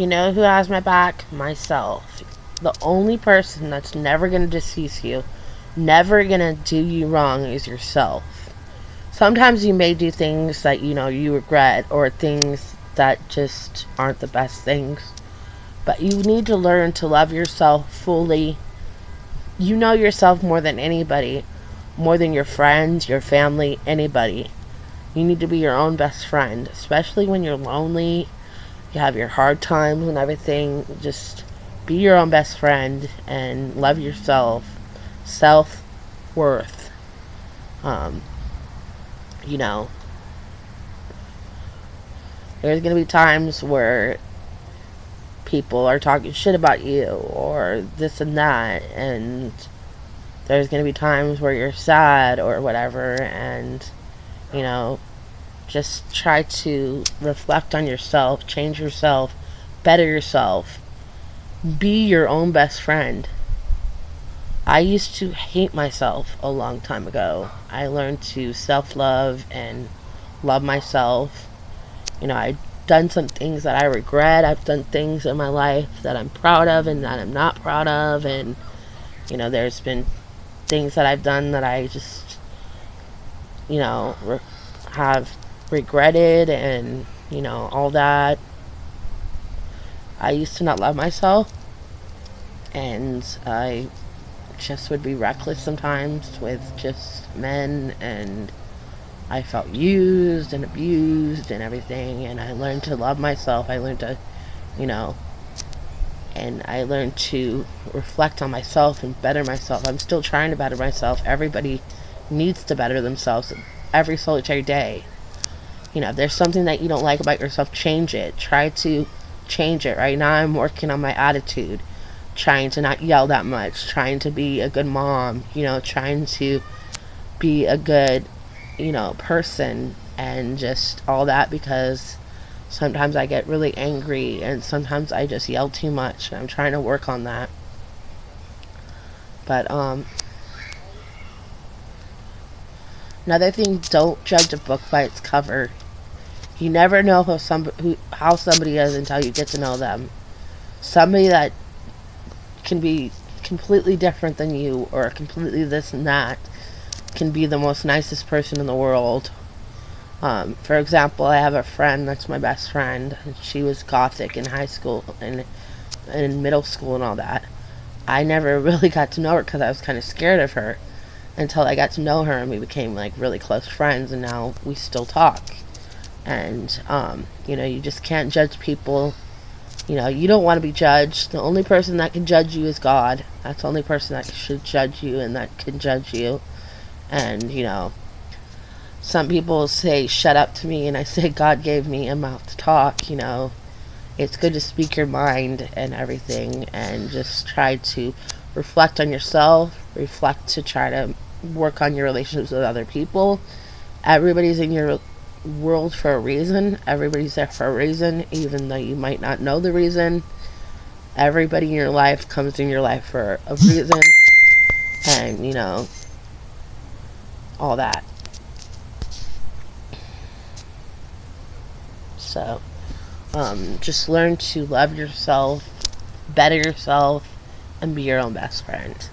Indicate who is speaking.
Speaker 1: You know who has my back? Myself. The only person that's never going to deceive you, never going to do you wrong is yourself. Sometimes you may do things that you regret, or things that just aren't the best things. But you need to learn to love yourself fully. You know yourself more than anybody, more than your friends, your family, anybody. You need to be your own best friend, especially when you're lonely, you have your hard times and everything. Just be your own best friend and love yourself. Self worth. Um, you know, there's gonna be times where people are talking shit about you or this and that, and there's gonna be times where you're sad or whatever, and you know, just try to reflect on yourself, change yourself, better yourself, be your own best friend. I used to hate myself a long time ago. I learned to self love and love myself. I've done some things that I regret. I've done things in my life that I'm proud of and that I'm not proud of. And, there's been things that I've done that I just, have regretted, and, all that. I used to not love myself, and I just would be reckless sometimes with just men, and I felt used and abused and everything. And I learned to love myself. I learned to, you know, and I learned to reflect on myself and better myself. I'm still trying to better myself. Everybody needs to better themselves every solitary day. If there's something that you don't like about yourself, change it. Try to change it. Right now I'm working on my attitude, trying to not yell that much, trying to be a good mom, trying to be a good, person, and just all that, because sometimes I get really angry and sometimes I just yell too much, and I'm trying to work on that. But another thing, don't judge a book by its cover. You never know how somebody is until you get to know them. Somebody that can be completely different than you, or completely this and that, can be the most nicest person in the world. For example, I have a friend that's my best friend. She was gothic in high school and in middle school and all that. I never really got to know her because I was kind of scared of her, until I got to know her and we became like really close friends, and now we still talk. And you just can't judge people. You don't want to be judged. The only person that can judge you is God. That's the only person that should judge you and that can judge you. And some people say shut up to me, and I say God gave me a mouth to talk. It's good to speak your mind and everything, and just try to reflect on yourself, reflect to try to work on your relationships with other people. Everybody's in your world for a reason. Everybody's there for a reason, even though you might not know the reason. Everybody in your life comes in your life for a reason, and all that. So just learn to love yourself, better yourself, and be your own best friend.